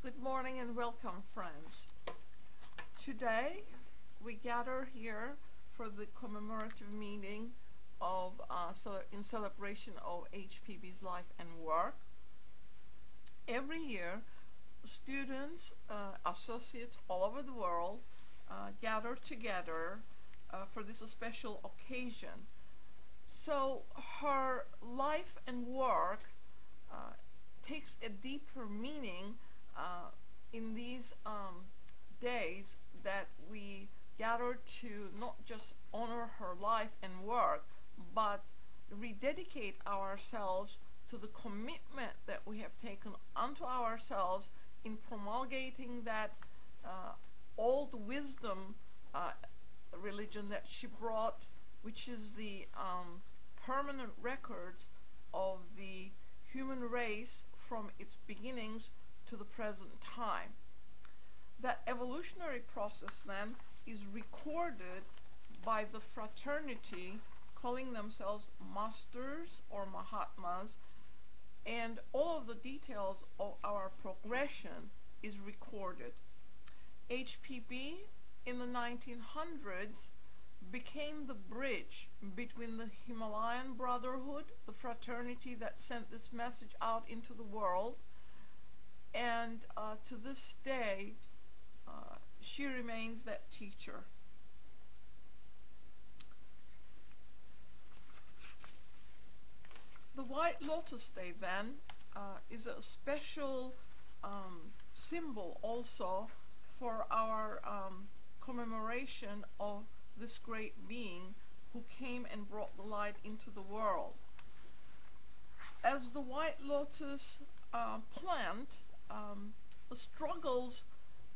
Good morning and welcome, friends. Today we gather here for the commemorative meeting of in celebration of H.P.B's life and work. Every year, students, associates all over the world gather together for this special occasion. So her life and work takes a deeper meaning in these days that we gather to not just honor her life and work, but rededicate ourselves to the commitment that we have taken unto ourselves in promulgating that old wisdom religion that she brought, which is the permanent record of the human race from its beginnings to the present time. That evolutionary process then is recorded by the fraternity calling themselves masters or mahatmas, and all of the details of our progression is recorded. H.P.B in the 1900s became the bridge between the Himalayan Brotherhood, the fraternity that sent this message out into the world, and to this day she remains that teacher. The White Lotus Day then is a special symbol also for our commemoration of this great being who came and brought the light into the world. As the White Lotus plant struggles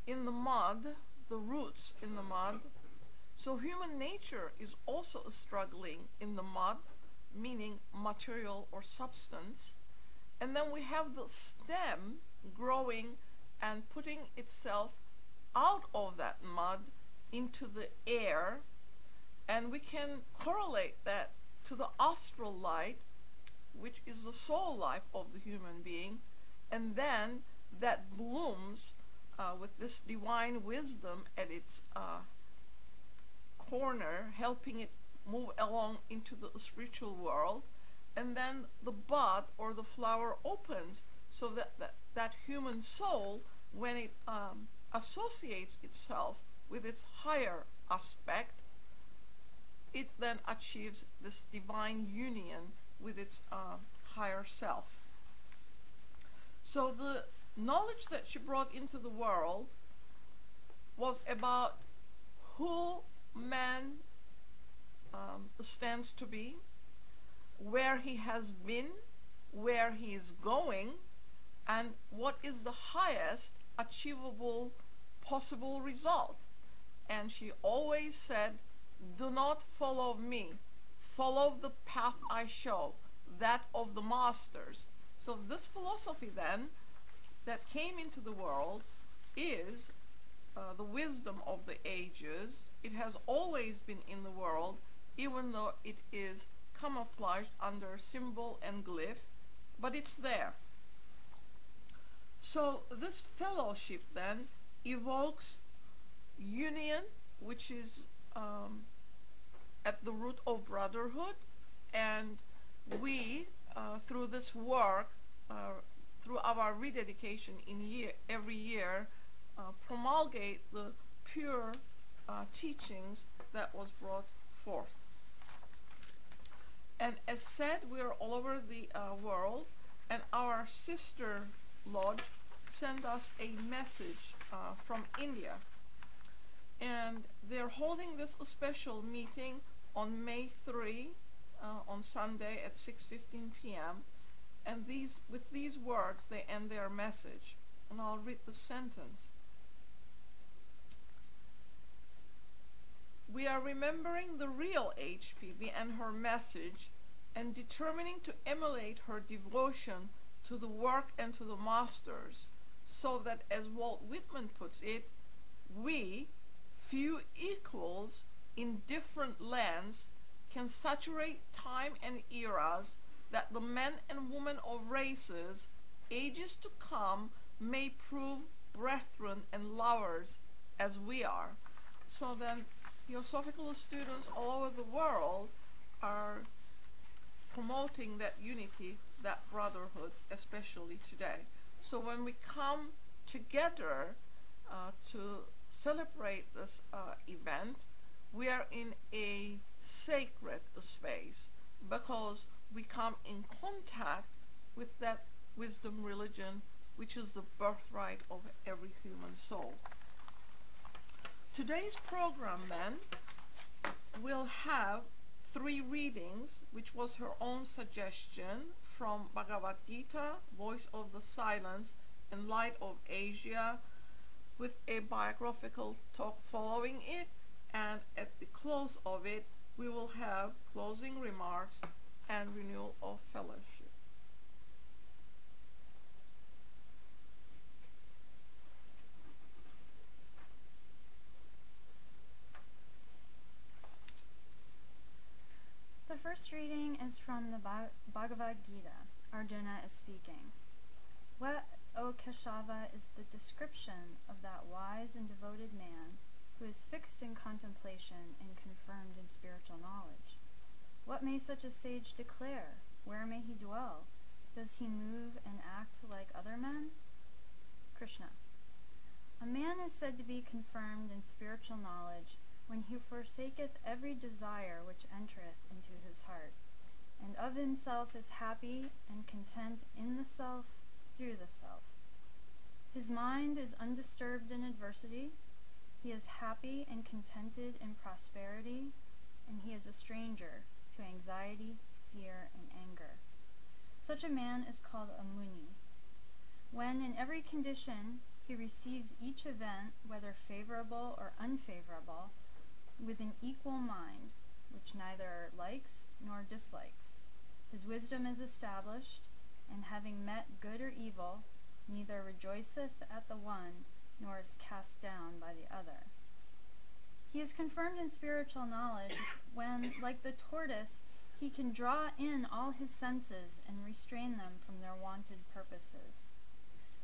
in the mud, the roots in the mud, so human nature is also struggling in the mud, meaning material or substance. And then we have the stem growing and putting itself out of that mud into the air, and we can correlate that to the astral light, which is the soul life of the human being, and then that blooms with this divine wisdom at its corner, helping it move along into the spiritual world, and then the bud or the flower opens so that human soul, when it associates itself with its higher aspect, it then achieves this divine union with its higher self. So the knowledge that she brought into the world was about who man stands to be, where he has been, where he is going, and what is the highest achievable possible result. And she always said, do not follow me, follow the path I show, that of the masters. So this philosophy then that came into the world is the wisdom of the ages. It has always been in the world, even though it is camouflaged under symbol and glyph, but it's there. So this fellowship then evokes union, which is at the root of brotherhood, and we, through this work, through our rededication every year, promulgate the pure teachings that was brought forth. And as said, we are all over the world, and our sister lodge sent us a message from India. And they're holding this special meeting on May 3, on Sunday at 6:15 p.m. And with these words, they end their message. And I'll read the sentence. We are remembering the real H.P.B and her message, and determining to emulate her devotion to the work and to the masters, so that, as Walt Whitman puts it, we, few equals in different lands, can saturate time and eras, that the men and women of races, ages to come, may prove brethren and lovers as we are. So then Theosophical students all over the world are promoting that unity, that brotherhood, especially today. So when we come together to celebrate this event, we are in a sacred space because we come in contact with that wisdom religion, which is the birthright of every human soul. Today's program then will have 3 readings, which was her own suggestion, from Bhagavad-Gita, Voice of the Silence, and Light of Asia, with a biographical talk following it, and at the close of it we will have closing remarks and renewal of fellowship. The first reading is from the Bhagavad-Gita. Arjuna is speaking. What, O Keshava, is the description of that wise and devoted man who is fixed in contemplation and confirmed in spiritual knowledge? What may such a sage declare? Where may he dwell? Does he move and act like other men? Krishna. A man is said to be confirmed in spiritual knowledge when he forsaketh every desire which entereth into his heart, and of himself is happy and content in the self through the self. His mind is undisturbed in adversity, he is happy and contented in prosperity, and he is a stranger to anxiety, fear, and anger. Such a man is called a Muni. When in every condition he receives each event, whether favorable or unfavorable, with an equal mind, which neither likes nor dislikes. His wisdom is established, and having met good or evil, neither rejoiceth at the one, nor is cast down by the other. He is confirmed in spiritual knowledge when, like the tortoise, he can draw in all his senses and restrain them from their wonted purposes.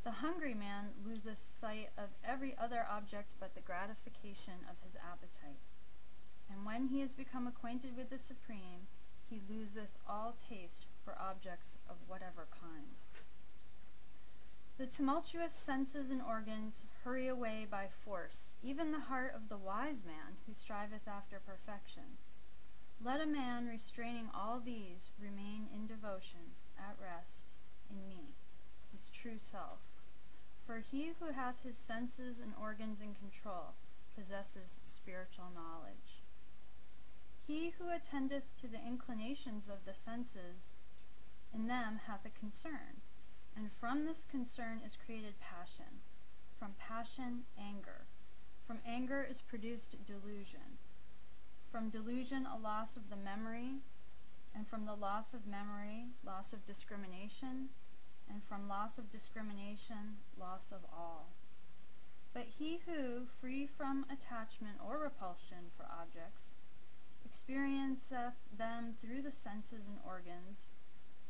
The hungry man loseth sight of every other object but the gratification of his appetite. And when he has become acquainted with the Supreme, he loseth all taste for objects of whatever kind. The tumultuous senses and organs hurry away by force, even the heart of the wise man who striveth after perfection. Let a man restraining all these remain in devotion, at rest, in me, his true self. For he who hath his senses and organs in control possesses spiritual knowledge. He who attendeth to the inclinations of the senses, in them hath a concern, and from this concern is created passion. From passion, anger. From anger is produced delusion. From delusion, a loss of the memory, and from the loss of memory, loss of discrimination, and from loss of discrimination, loss of all. But he who, free from attachment or repulsion for objects, experienceth them through the senses and organs,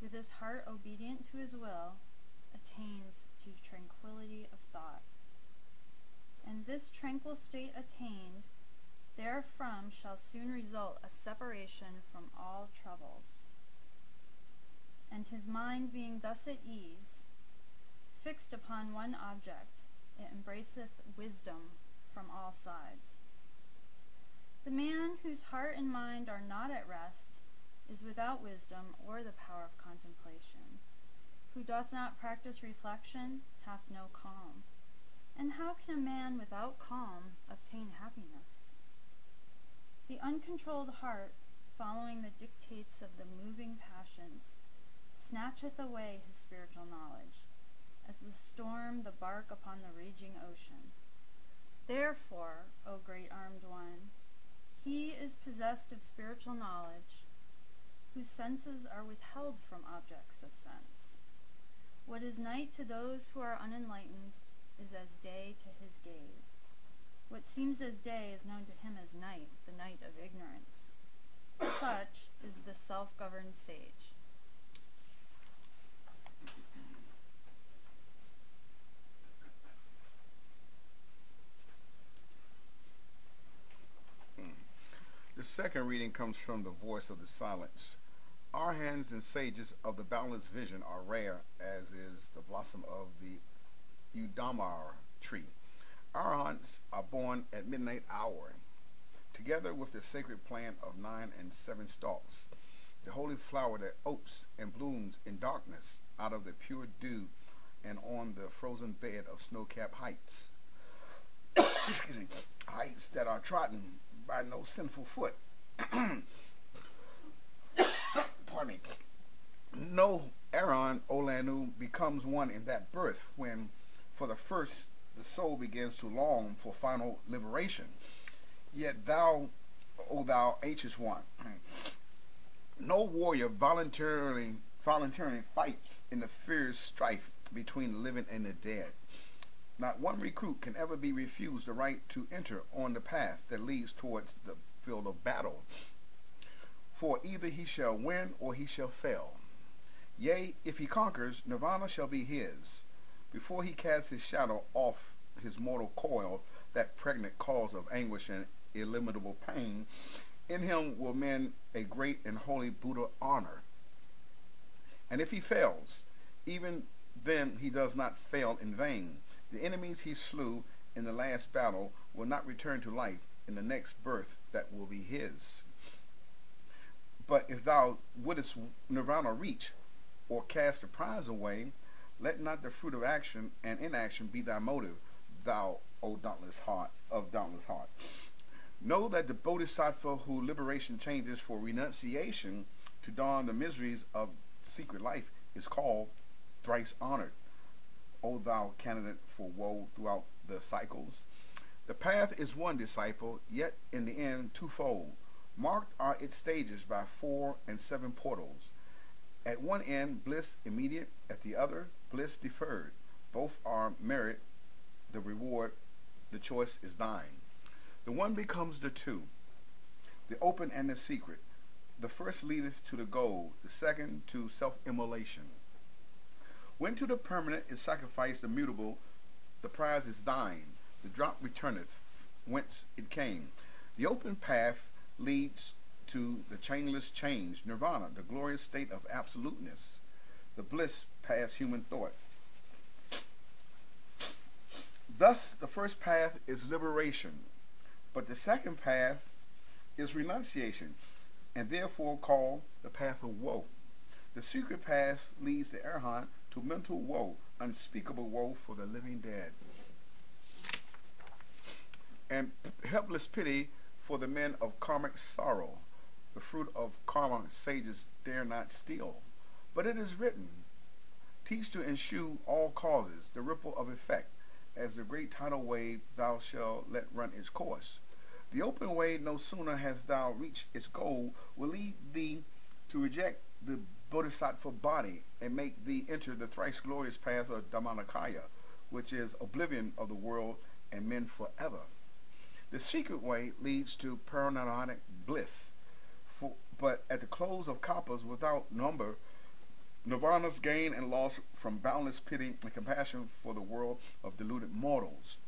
with his heart obedient to his will, attains to tranquility of thought. And this tranquil state attained, therefrom shall soon result a separation from all troubles. And his mind being thus at ease, fixed upon one object, it embraceth wisdom from all sides. The man whose heart and mind are not at rest is without wisdom or the power of contemplation. Who doth not practice reflection hath no calm. And how can a man without calm obtain happiness? The uncontrolled heart, following the dictates of the moving passions, snatcheth away his spiritual knowledge, as the storm the bark upon the raging ocean. Therefore, O great armed one, he is possessed of spiritual knowledge, whose senses are withheld from objects of sense. What is night to those who are unenlightened is as day to his gaze. What seems as day is known to him as night, the night of ignorance. Such is the self-governed sage. second reading comes from the voice of the silence. Arhans and sages of the boundless vision are rare, as is the blossom of the Udamar tree. Arhants are born at midnight hour, together with the sacred plant of 9 and 7 stalks, the holy flower that opes and blooms in darkness out of the pure dew and on the frozen bed of snow-capped heights. Excuse me, heights that are trodden by no sinful foot. Pardon me. No Aaron Olanu becomes one in that birth when, for the first, the soul begins to long for final liberation. Yet thou, O thou ancient one, no warrior voluntarily fight in the fierce strife between the living and the dead. Not one recruit can ever be refused the right to enter on the path that leads towards the field of battle. For either he shall win or he shall fail. Yea, if he conquers, nirvana shall be his. Before he casts his shadow off his mortal coil, that pregnant cause of anguish and illimitable pain, in him will men a great and holy Buddha honor. And if he fails, even then he does not fail in vain. The enemies he slew in the last battle will not return to life in the next birth that will be his. But if thou wouldest nirvana reach, or cast the prize away, let not the fruit of action and inaction be thy motive, thou, O dauntless heart. Know that the bodhisattva who liberation changes for renunciation to don the miseries of secret life is called thrice honored, O thou candidate for woe throughout the cycles. The path is one disciple, yet in the end twofold. Marked are its stages by 4 and 7 portals. At one end, bliss immediate, at the other, bliss deferred. Both are merit, the reward, the choice is thine. The one becomes the two, the open and the secret. The first leadeth to the goal, the second to self-immolation. When to the permanent is sacrificed the mutable, the prize is thine. The drop returneth whence it came. The open path leads to the chainless change, nirvana, the glorious state of absoluteness, the bliss past human thought. Thus, the first path is liberation, but the second path is renunciation, and therefore called the path of woe. The secret path leads the arhat to mental woe, unspeakable woe for the living dead, and helpless pity for the men of karmic sorrow. The fruit of karma sages dare not steal. But it is written, teach to eschew all causes, the ripple of effect, as the great tidal wave thou shalt let run its course. The open way, no sooner hast thou reached its goal, will lead thee to reject the bodhisattva body and make thee enter the thrice glorious path of Dhammakaya, which is oblivion of the world and men forever. The secret way leads to paranirvanic bliss, but at the close of kalpas without number, nirvana's gain and loss from boundless pity and compassion for the world of deluded mortals.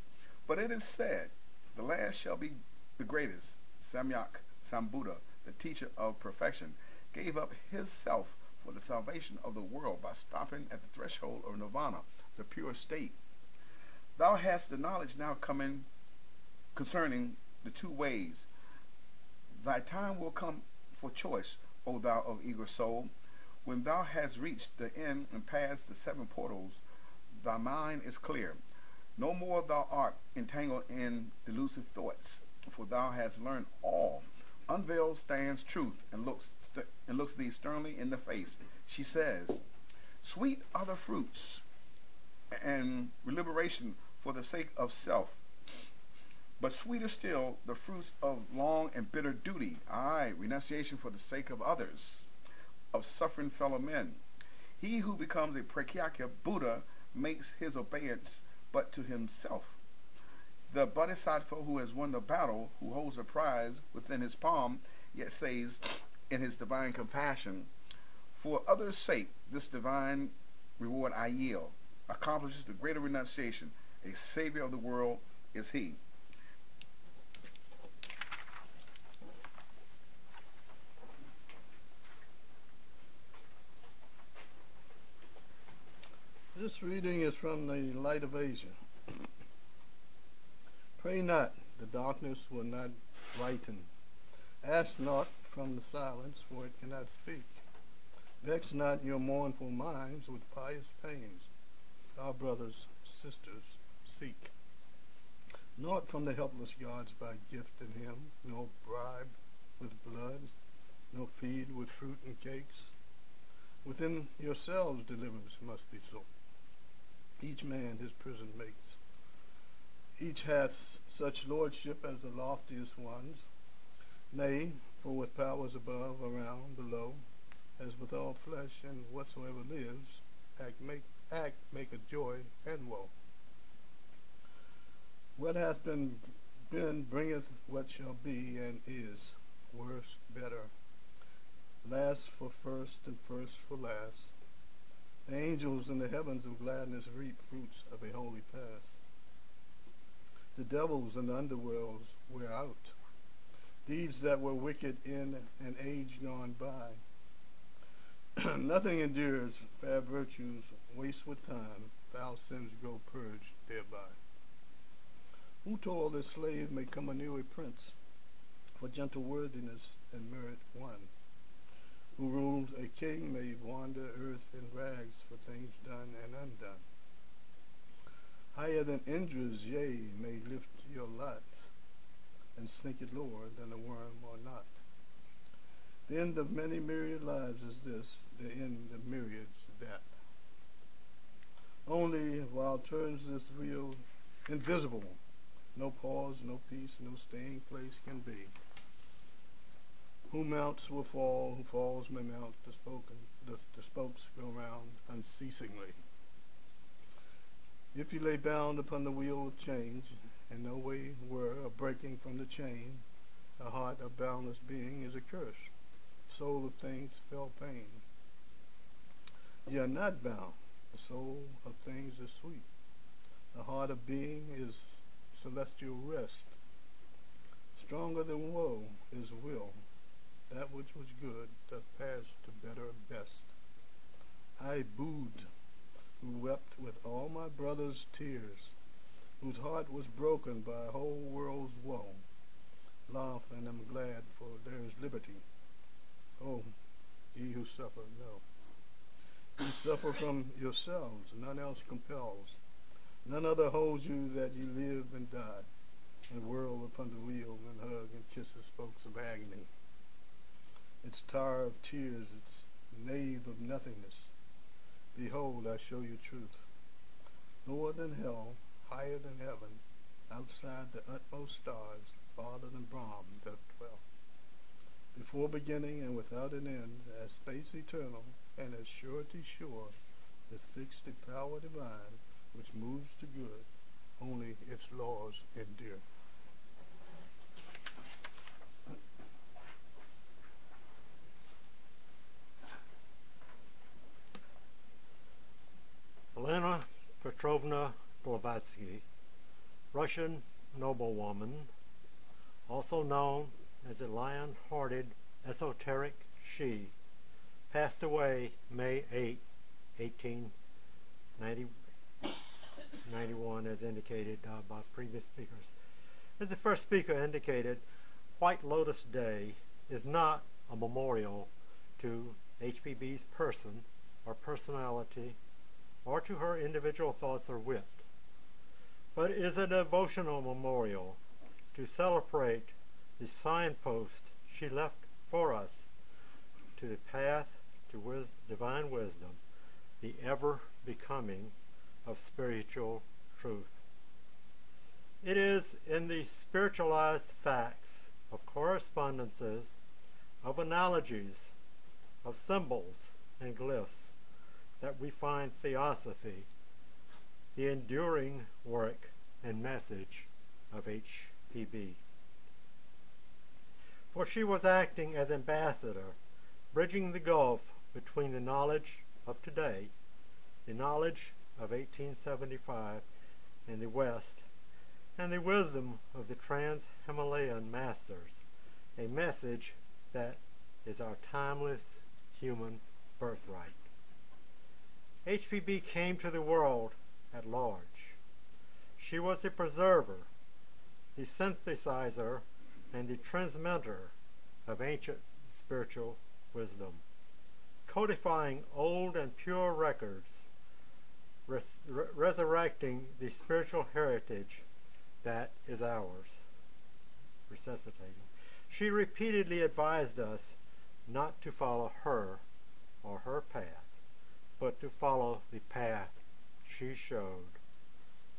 But it is said, the last shall be the greatest. Samyak Sambuddha, the teacher of perfection, gave up his self for the salvation of the world by stopping at the threshold of nirvana, the pure state. Thou hast the knowledge now coming concerning the two ways. Thy time will come for choice, O thou of eager soul. When thou hast reached the end and passed the 7 portals, thy mind is clear. No more thou art entangled in delusive thoughts, for thou hast learned all. Unveiled stands truth and looks thee sternly in the face. She says, sweet are the fruits and liberation for the sake of self, but sweeter still the fruits of long and bitter duty, aye, renunciation for the sake of others, of suffering fellow men. He who becomes a Prakyakya Buddha makes his obedience but to himself. The bodhisattva who has won the battle, who holds the prize within his palm, yet says in his divine compassion, for others' sake this divine reward I yield, accomplishes the greater renunciation. A savior of the world is he. This reading is from the Light of Asia. Pray not, the darkness will not brighten. Ask not from the silence, for it cannot speak. Vex not your mournful minds with pious pains. Our brothers, sisters, seek. Not from the helpless gods by gift in him, nor bribe with blood, nor feed with fruit and cakes. Within yourselves deliverance must be sought. Each man his prison makes. Each hath such lordship as the loftiest ones. Nay, for with powers above, around, below, as with all flesh and whatsoever lives, act maketh joy and woe. What hath been bringeth what shall be and is, worse, better. Last for first and first for last. The angels in the heavens of gladness reap fruits of a holy past. The devils in the underworlds wear out deeds that were wicked in an age gone by. Nothing endures, fair virtues waste with time, foul sins grow purged thereby. Who told a slave may come anew a prince, for gentle worthiness and merit won? Who ruled a king may wander earth in rags for things done and undone. Higher than Indra's, yea, may lift your lot, and sink it lower than a worm or not. The end of many myriad lives is this, the end of myriads that. Only while turns this wheel invisible, no pause, no peace, no staying place can be. Who mounts will fall, who falls may mount, the spokes go round unceasingly. If you lay bound upon the wheel of change, and no way were of breaking from the chain, the heart of boundless being is a curse, soul of things felt pain. Ye are not bound, the soul of things is sweet. The heart of being is celestial rest. Stronger than woe is will. That which was good doth pass to better best. I booed, who wept with all my brother's tears, whose heart was broken by a whole world's woe. Laugh and am glad, for there is liberty. Oh, ye who suffer, know. Ye suffer from yourselves, none else compels. None other holds you that ye live and die, and whirl upon the wheel and hug and kiss the spokes of agony. Its tower of tears, its nave of nothingness. Behold, I show you truth. Lower than hell, higher than heaven, outside the utmost stars, farther than Brahm doth dwell. Before beginning and without an end, as space eternal, and as surety sure, is fixed a power divine, which moves to good, only its laws endure. Elena Petrovna Blavatsky, Russian noblewoman, also known as a lion-hearted esoteric she, passed away May 8, 1891, as indicated by previous speakers. As the first speaker indicated, White Lotus Day is not a memorial to H.P.B's person or personality or to her individual thoughts or wit, but is a devotional memorial to celebrate the signpost she left for us to the path to divine wisdom, the ever-becoming of spiritual truth. It is in the spiritualized facts of correspondences, of analogies, of symbols and glyphs that we find theosophy, the enduring work and message of H.P.B. For she was acting as ambassador, bridging the gulf between the knowledge of today, the knowledge of 1875 in the West, and the wisdom of the trans-Himalayan masters, a message that is our timeless human birthright. H.P.B came to the world at large. She was the preserver, the synthesizer, and the transmitter of ancient spiritual wisdom, codifying old and pure records, resurrecting the spiritual heritage that is ours, resuscitating. She repeatedly advised us not to follow her or her path, but to follow the path she showed,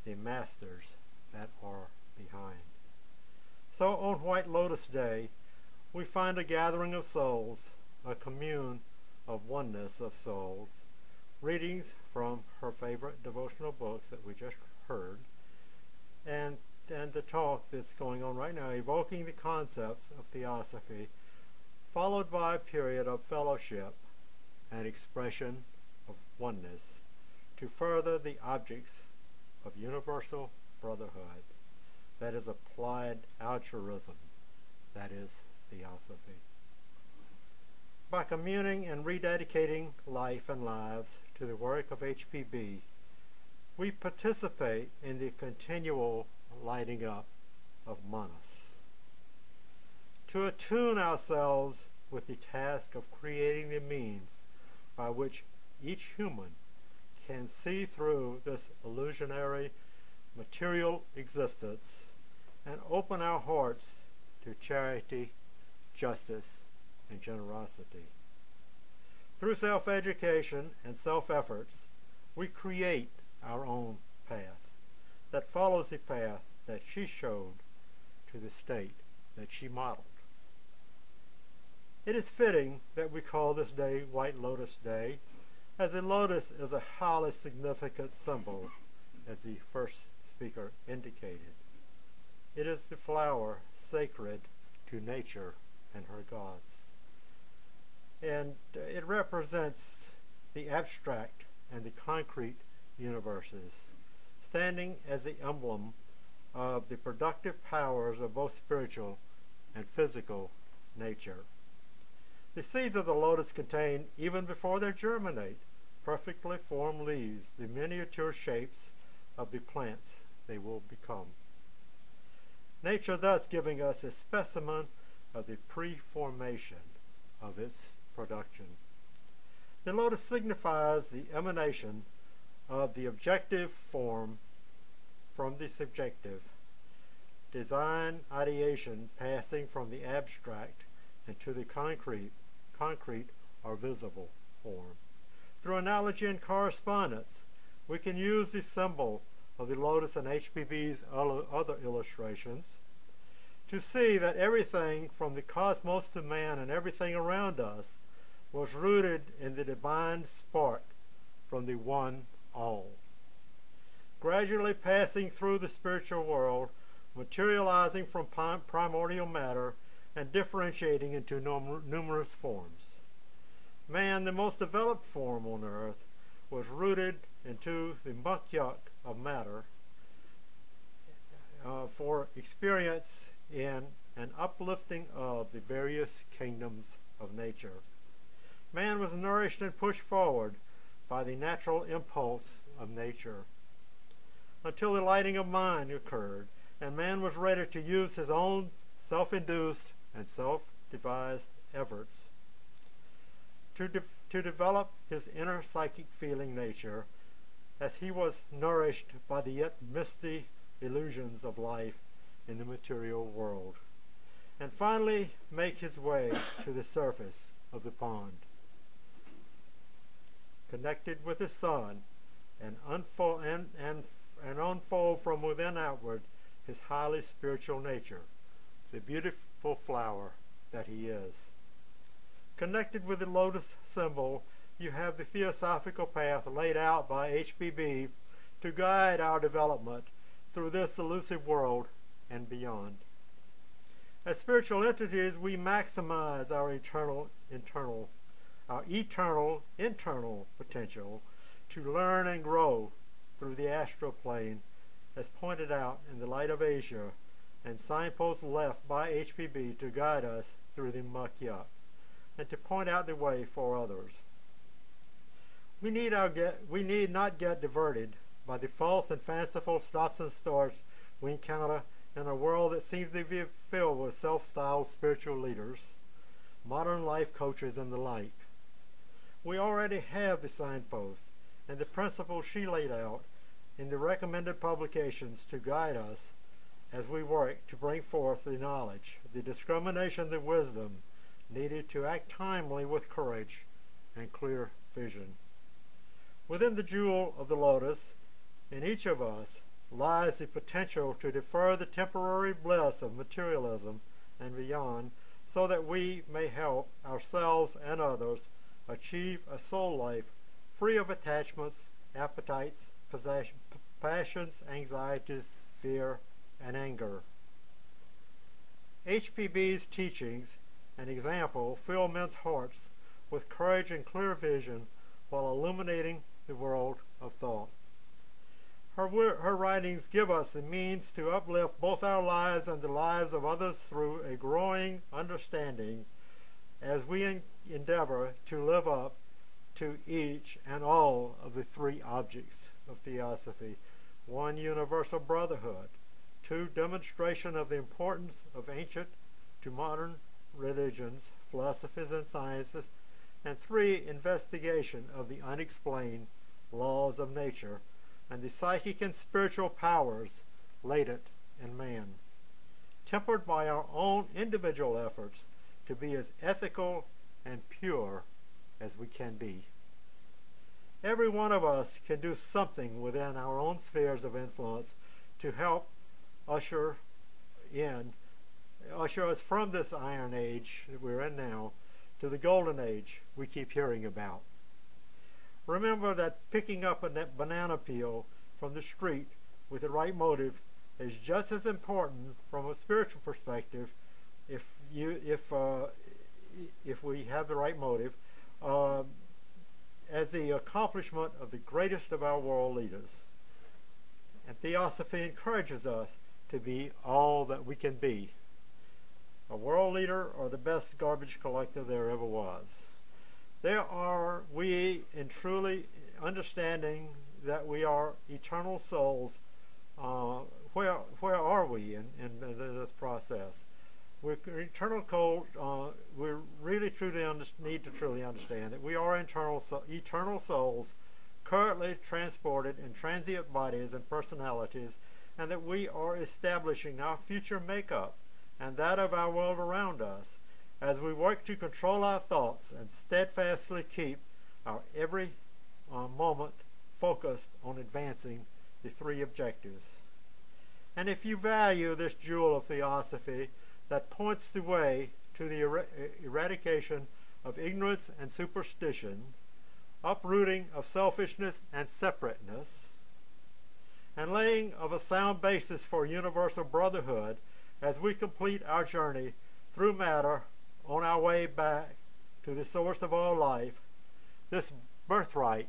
the masters that are behind. So on White Lotus Day, we find a gathering of souls, a commune of oneness of souls, readings from her favorite devotional books that we just heard, and the talk that's going on right now, evoking the concepts of Theosophy, followed by a period of fellowship and expression of oneness to further the objects of universal brotherhood, that is applied altruism, that is Theosophy. By communing and rededicating life and lives to the work of H.P.B, we participate in the continual lighting up of Manas. To attune ourselves with the task of creating the means by which each human can see through this illusionary material existence and open our hearts to charity, justice, and generosity. Through self-education and self-efforts, we create our own path that follows the path that she showed to the state that she modeled. It is fitting that we call this day White Lotus Day, as the lotus is a highly significant symbol, as the first speaker indicated. It is the flower sacred to nature and her gods. And it represents the abstract and the concrete universes, standing as the emblem of the productive powers of both spiritual and physical nature. The seeds of the lotus contain, even before they germinate, perfectly formed leaves, the miniature shapes of the plants they will become. Nature thus giving us a specimen of the pre-formation of its production. The lotus signifies the emanation of the objective form from the subjective, design ideation passing from the abstract into the concrete or visible form. Through analogy and correspondence, we can use the symbol of the lotus in H.P.B's other illustrations to see that everything from the cosmos to man and everything around us was rooted in the divine spark from the one all. Gradually passing through the spiritual world, materializing from primordial matter, and differentiating into numerous forms. Man, the most developed form on earth, was rooted into the muck-yuck of matter for experience in an uplifting of the various kingdoms of nature. Man was nourished and pushed forward by the natural impulse of nature until the lighting of mind occurred, and man was ready to use his own self-induced and self-devised efforts to develop his inner psychic feeling nature, as he was nourished by the yet misty illusions of life in the material world, and finally make his way to the surface of the pond, connected with the sun, and unfold from within outward his highly spiritual nature, the beautiful flower that he is. Connected with the lotus symbol, you have the theosophical path laid out by H.P.B to guide our development through this elusive world and beyond. As spiritual entities, we maximize our eternal internal potential to learn and grow through the astral plane, as pointed out in the Light of Asia and signposts left by H.P.B to guide us through the muck-yuck and to point out the way for others. We need not get diverted by the false and fanciful stops and starts we encounter in a world that seems to be filled with self-styled spiritual leaders, modern life coaches, and the like. We already have the signposts and the principles she laid out in the recommended publications to guide us as we work to bring forth the knowledge, the discrimination, the wisdom needed to act timely with courage and clear vision. Within the jewel of the lotus, in each of us, lies the potential to defer the temporary bliss of materialism and beyond, so that we may help ourselves and others achieve a soul life free of attachments, appetites, passions, anxieties, fear, and anger. H.P.B's teachings and example fill men's hearts with courage and clear vision while illuminating the world of thought. Her writings give us the means to uplift both our lives and the lives of others through a growing understanding as we endeavor to live up to each and all of the three objects of theosophy. 1, universal brotherhood. 2, demonstration of the importance of ancient to modern religions, philosophies, and sciences. And 3, investigation of the unexplained laws of nature and the psychic and spiritual powers latent in man, tempered by our own individual efforts to be as ethical and pure as we can be. Every one of us can do something within our own spheres of influence to help usher us from this iron age that we're in now to the golden age we keep hearing about. Remember that picking up a banana peel from the street with the right motive is just as important from a spiritual perspective, if we have the right motive, as the accomplishment of the greatest of our world leaders. And Theosophy encourages us to be all that we can be, a world leader or the best garbage collector there ever was. There are we in truly understanding that we are eternal souls. Where are we in this process? We're eternal souls. We really truly need to truly understand that we are eternal souls, currently transported in transient bodies and personalities, and that we are establishing our future makeup and that of our world around us, as we work to control our thoughts and steadfastly keep our every moment focused on advancing the three objectives. And if you value this jewel of theosophy that points the way to the eradication of ignorance and superstition, uprooting of selfishness and separateness, and laying of a sound basis for universal brotherhood as we complete our journey through matter on our way back to the source of all life, this birthright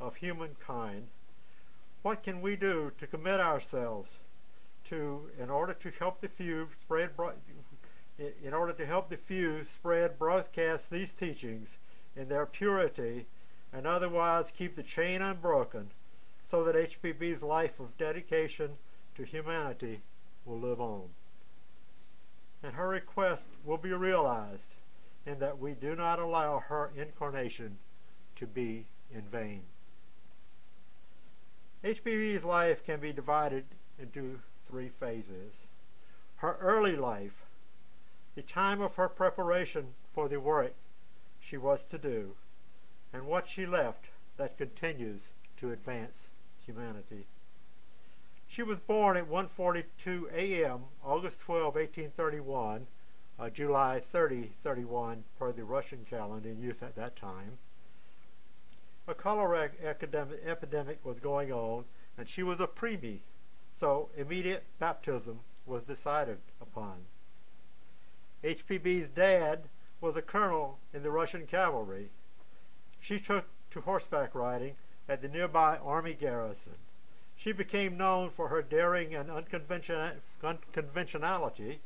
of humankind, what can we do to commit ourselves to in order to help the few spread broadcast these teachings in their purity and otherwise keep the chain unbroken, so that H.P.B's life of dedication to humanity will live on. And her request will be realized in that we do not allow her incarnation to be in vain. H.P.B's life can be divided into three phases. Her early life, the time of her preparation for the work she was to do, and what she left that continues to advance humanity. She was born at 1:42 a.m., August 12, 1831, July 30, 31, per the Russian calendar in use at that time. A cholera epidemic was going on, and she was a preemie, so immediate baptism was decided upon. H.P.B's dad was a colonel in the Russian cavalry. She took to horseback riding at the nearby army garrison. She became known for her daring and unconventionality,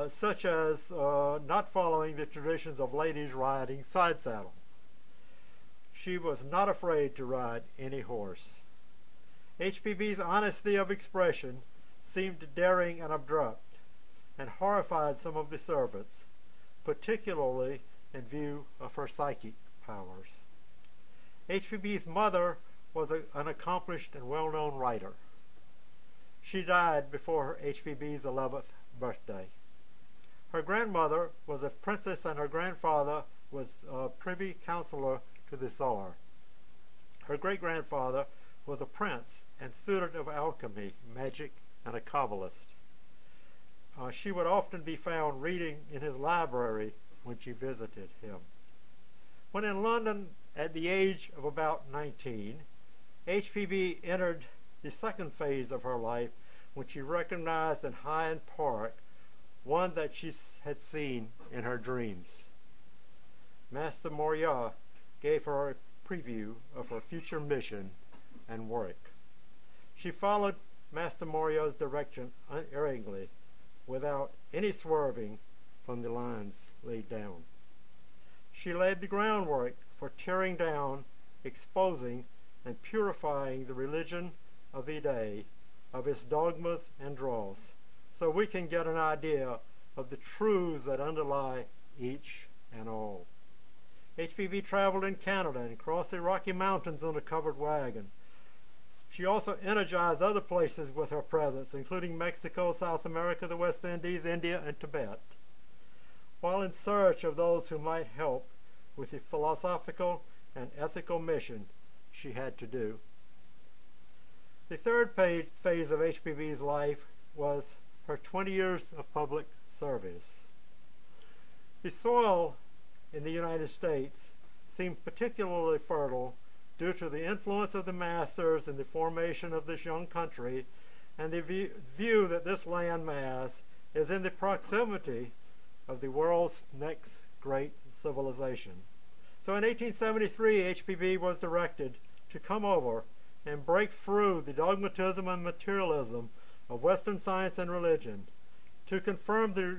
such as not following the traditions of ladies riding side saddle. she was not afraid to ride any horse. H.P.B's honesty of expression seemed daring and abrupt, and horrified some of the servants, particularly in view of her psychic powers. H.P.B's mother was an accomplished and well-known writer. She died before H.P.B's 11th birthday. Her grandmother was a princess, and her grandfather was a privy councillor to the Tsar. Her great-grandfather was a prince and student of alchemy, magic, and a Kabbalist. She would often be found reading in his library when she visited him. When in London at the age of about 19, H.P.B. entered the second phase of her life when she recognized in Hyde Park one that she had seen in her dreams. Master Moria gave her a preview of her future mission and work. She followed Master Moria's direction unerringly, without any swerving from the lines laid down. She laid the groundwork for tearing down, exposing, and purifying the religion of the day, of its dogmas and dross, so we can get an idea of the truths that underlie each and all. H.P.B. traveled in Canada and crossed the Rocky Mountains on a covered wagon. She also energized other places with her presence, including Mexico, South America, the West Indies, India, and Tibet, while in search of those who might help with the philosophical and ethical mission she had to do. The third phase of H.P.B's life was her 20 years of public service. The soil in the United States seemed particularly fertile due to the influence of the masters in the formation of this young country, and the view that this land mass is in the proximity of the world's next great civilization. So in 1873, H.P.B. was directed to come over and break through the dogmatism and materialism of Western science and religion, to confirm the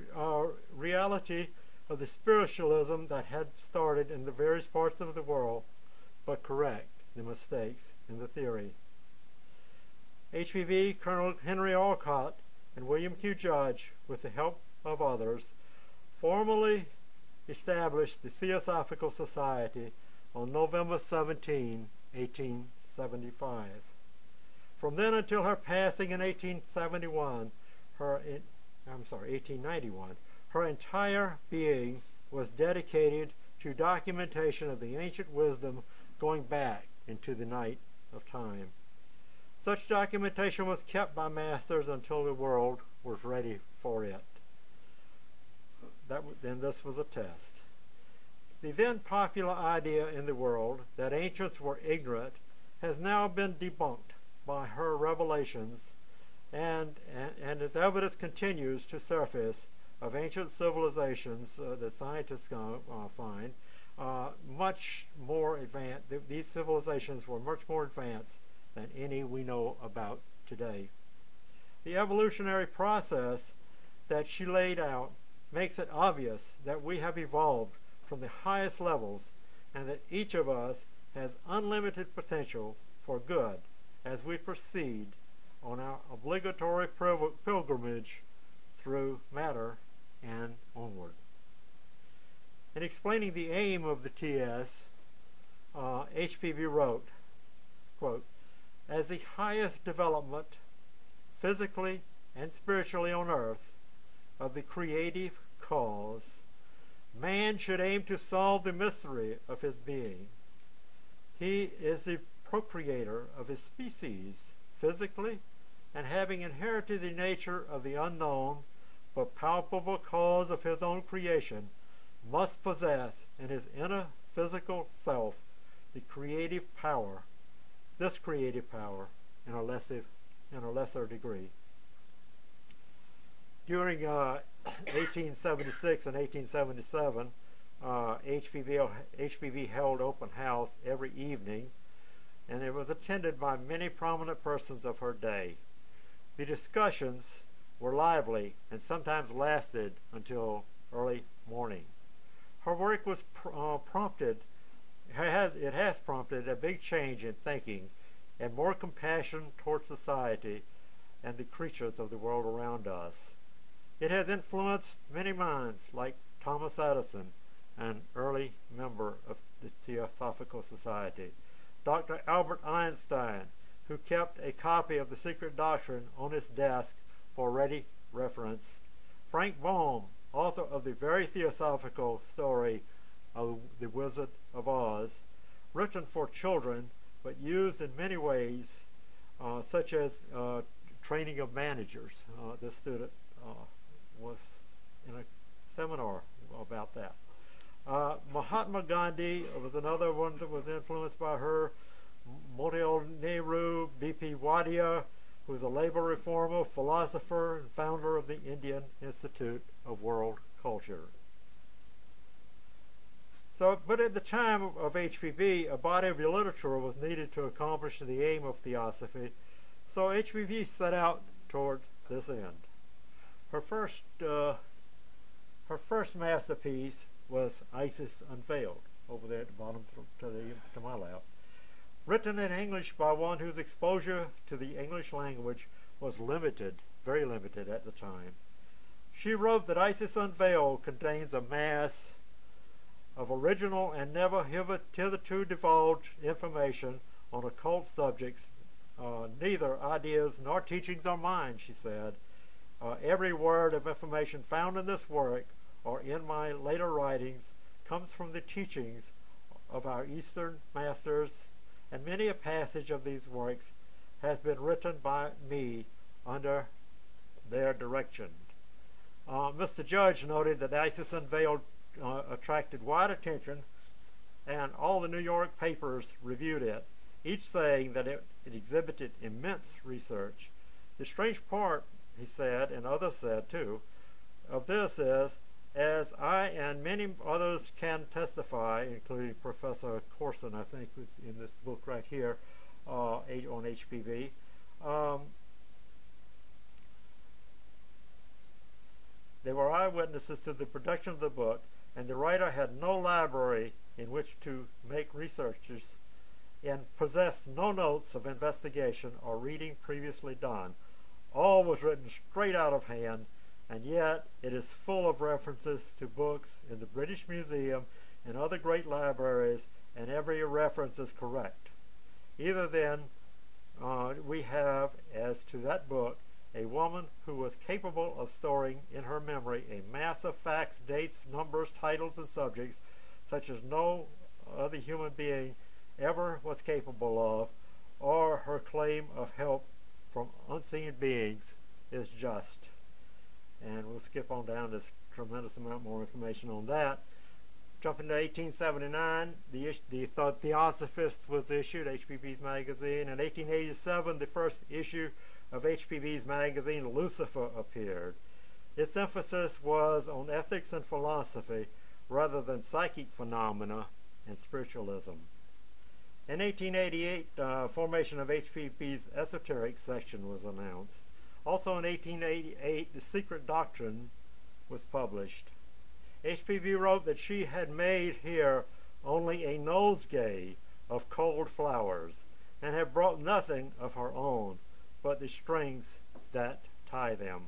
reality of the spiritualism that had started in the various parts of the world, but correct the mistakes in the theory. H.P.B., Colonel Henry Alcott, and William Q. Judge, with the help of others, formally established the Theosophical Society on November 17, 1875. From then until her passing in 1891, 1891, her entire being was dedicated to documentation of the ancient wisdom going back into the night of time. Such documentation was kept by masters until the world was ready for it. Then this was a test. The then popular idea in the world that ancients were ignorant has now been debunked by her revelations, and as evidence continues to surface of ancient civilizations that scientists find much more advanced. These civilizations were much more advanced than any we know about today. The evolutionary process that she laid out makes it obvious that we have evolved from the highest levels, and that each of us has unlimited potential for good as we proceed on our obligatory pilgrimage through matter and onward. In explaining the aim of the TS, H.P.B. wrote, quote, "As the highest development, physically and spiritually on earth, of the creative cause, man should aim to solve the mystery of his being. He is the procreator of his species, physically, and having inherited the nature of the unknown but palpable cause of his own creation, must possess in his inner physical self the creative power, this creative power, in a lesser degree." During 1876 and 1877, H.P.B. held open house every evening, and it was attended by many prominent persons of her day. The discussions were lively and sometimes lasted until early morning. Her work was prompted it has prompted a big change in thinking and more compassion towards society and the creatures of the world around us. It has influenced many minds like Thomas Edison, an early member of the Theosophical Society, Dr. Albert Einstein, who kept a copy of the Secret Doctrine on his desk for ready reference, Frank Baum, author of the very theosophical story of The Wizard of Oz, written for children but used in many ways, such as training of managers. This student was in a seminar about that. Mahatma Gandhi was another one that was influenced by her. Motilal Nehru, B.P. Wadia, who was a labor reformer, philosopher, and founder of the Indian Institute of World Culture. But at the time of H.P.B., a body of literature was needed to accomplish the aim of Theosophy, so H.P.B. set out toward this end. Her first masterpiece was Isis Unveiled, over there at the bottom to my left. Written in English by one whose exposure to the English language was limited, very limited at the time. She wrote that Isis Unveiled contains a mass of original and never hitherto divulged information on occult subjects, neither ideas nor teachings are mine, she said. Every word of information found in this work or in my later writings comes from the teachings of our Eastern masters, and many a passage of these works has been written by me under their direction. Mr. Judge noted that Isis Unveiled attracted wide attention, and all the New York papers reviewed it, each saying that it exhibited immense research. The strange part, he said, and others said too, of this is, as I and many others can testify, including Professor Corson, I think, who's in this book right here on H.P.B., they were eyewitnesses to the production of the book, and the writer had no library in which to make researches and possessed no notes of investigation or reading previously done. All was written straight out of hand, and yet it is full of references to books in the British Museum and other great libraries, and every reference is correct. Either then, we have, as to that book, a woman who was capable of storing in her memory a mass of facts, dates, numbers, titles, and subjects, such as no other human being ever was capable of, or her claim of help from unseen beings is just. And we'll skip on down. There's a tremendous amount more information on that. Jumping to 1879, the Theosophist was issued, H.P.B.'s magazine. In 1887, the first issue of H.P.B.'s magazine, Lucifer, appeared. Its emphasis was on ethics and philosophy rather than psychic phenomena and spiritualism. In 1888, formation of H.P.B.'s esoteric section was announced. Also in 1888, The Secret Doctrine was published. H.P.B. wrote that she had made here only a nosegay of cold flowers and had brought nothing of her own but the strings that tie them.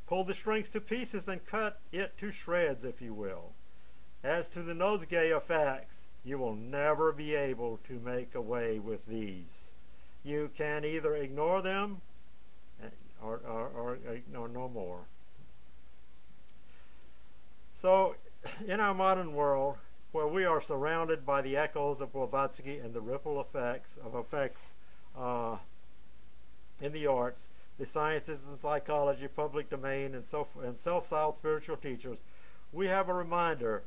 Pull the strings to pieces and cut it to shreds, if you will. As to the nosegay of facts, you will never be able to make away with these. You can either ignore them or ignore no more. So, in our modern world, where we are surrounded by the echoes of Blavatsky and the ripple effects in the arts, the sciences and psychology, public domain, and self-styled spiritual teachers, we have a reminder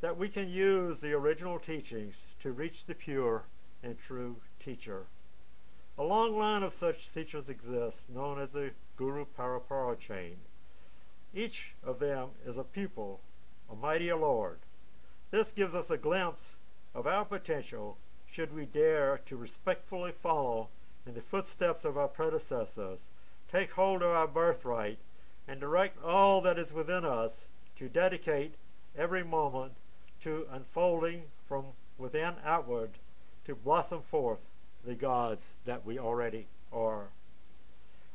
that we can use the original teachings to reach the pure and true teacher. A long line of such teachers exists, known as the Guru Parapara chain. Each of them is a pupil, a mighty Lord. This gives us a glimpse of our potential should we dare to respectfully follow in the footsteps of our predecessors, take hold of our birthright, and direct all that is within us to dedicate every moment to unfolding from within outward to blossom forth the gods that we already are.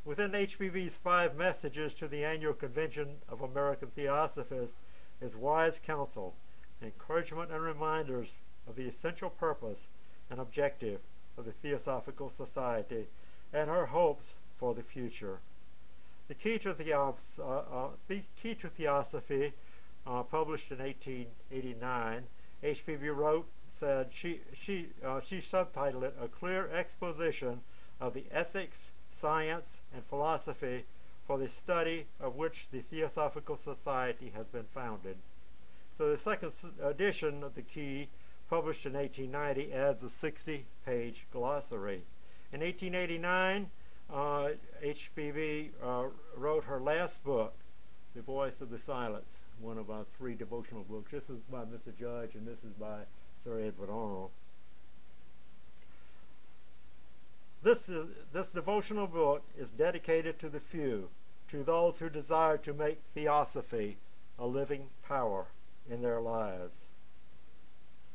Within H.P.B's 5 messages to the annual convention of American Theosophists is wise counsel, encouragement, and reminders of the essential purpose and objective of the Theosophical Society and her hopes for the future. The Key to Theosophy, published in 1889, H.P.B said she subtitled it "A Clear Exposition of the Ethics, Science, and Philosophy for the Study of which the Theosophical Society has been founded." So the second edition of the Key, published in 1890, adds a 60-page glossary. In 1889, H.P.B wrote her last book, The Voice of the Silence, one of our 3 devotional books. This is by Mr. Judge, and this is by Sir Edwin Arnold. This devotional book is dedicated to the few, to those who desire to make Theosophy a living power in their lives.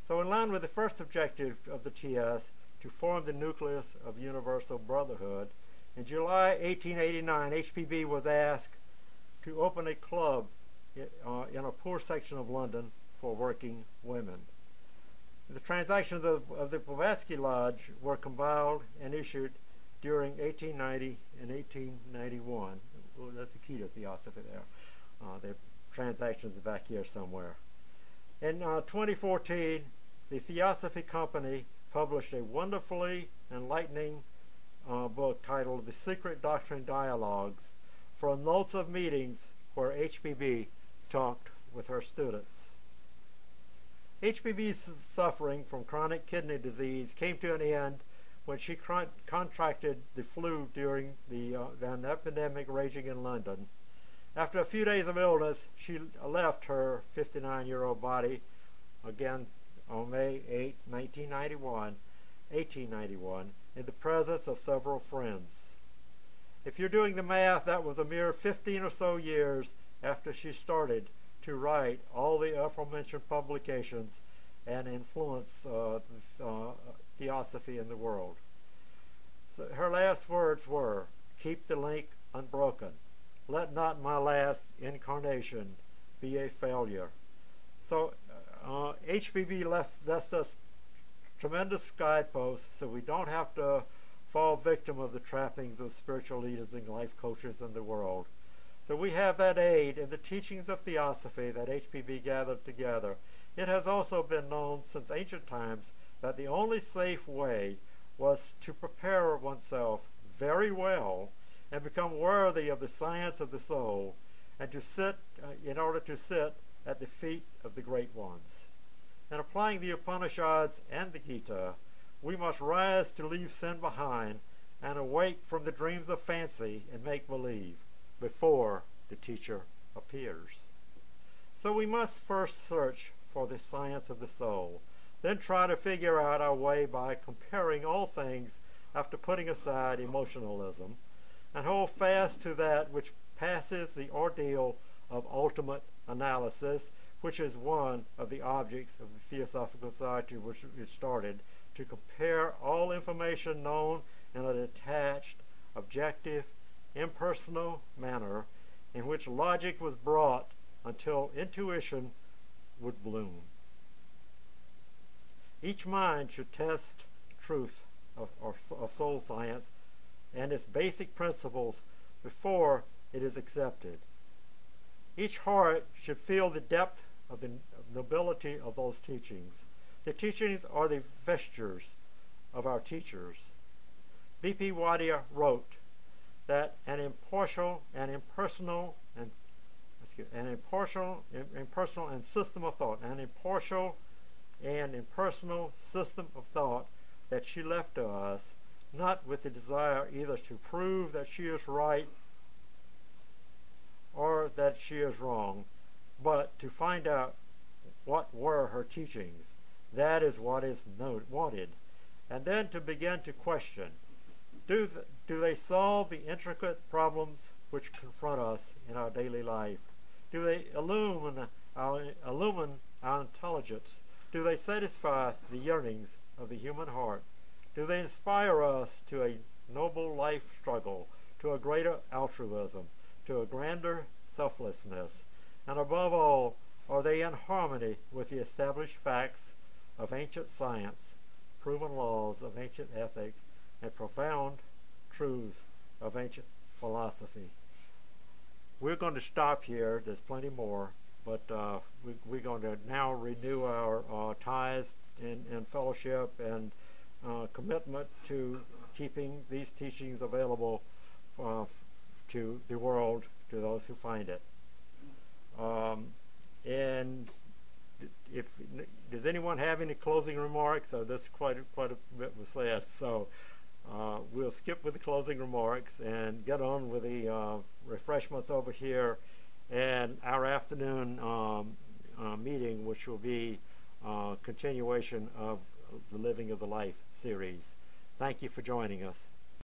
So in line with the first objective of the TS, to form the nucleus of universal brotherhood, in July 1889, H.P.B was asked to open a club in a poor section of London for working women. The transactions of the Blavatsky Lodge were compiled and issued during 1890 and 1891. Well, that's the key to Theosophy there. The transactions are back here somewhere. In 2014, the Theosophy Company published a wonderfully enlightening book titled The Secret Doctrine Dialogues from notes of meetings where H.P.B talked with her students. H.P.B's suffering from chronic kidney disease came to an end when she contracted the flu during an epidemic raging in London. After a few days of illness, she left her 59-year-old body again on May 8, 1891, in the presence of several friends. If you're doing the math, that was a mere 15 or so years after she started to write all the aforementioned publications and influence Theosophy in the world. So her last words were, "Keep the link unbroken. Let not my last incarnation be a failure." So H.P.B left us tremendous guideposts so we don't have to fall victim of the trappings of spiritual leaders and life coaches in the world. So we have that aid in the teachings of Theosophy that H.P.B gathered together. It has also been known since ancient times that the only safe way was to prepare oneself very well and become worthy of the science of the soul, and to sit, in order to sit at the feet of the great ones. In applying the Upanishads and the Gita, we must rise to leave sin behind and awake from the dreams of fancy and make-believe before the teacher appears. So we must first search for the science of the soul, then try to figure out our way by comparing all things after putting aside emotionalism, and hold fast to that which passes the ordeal of ultimate analysis, which is one of the objects of the Theosophical Society, which we started, to compare all information known in a detached, objective, impersonal manner in which logic was brought until intuition would bloom. Each mind should test truth of soul science and its basic principles before it is accepted. Each heart should feel the depth of the nobility of those teachings. The teachings are the vestures of our teachers. B.P. Wadia wrote that an impartial and impersonal and system of thought, that she left to us, not with the desire either to prove that she is right or that she is wrong, but to find out what were her teachings. That is what is wanted. And then to begin to question, do they solve the intricate problems which confront us in our daily life? Do they illumine our intelligence Do they satisfy the yearnings of the human heart? Do they inspire us to a noble life struggle, to a greater altruism, to a grander selflessness? And above all, are they in harmony with the established facts of ancient science, proven laws of ancient ethics, and profound truths of ancient philosophy? We're going to stop here. There's plenty more, but we're going to now renew our ties in fellowship and commitment to keeping these teachings available to the world, to those who find it. And if does anyone have any closing remarks? This quite a bit was said, so we'll skip with the closing remarks and get on with the refreshments over here and our afternoon meeting, which will be continuation of the Living of the Life series. Thank you for joining us.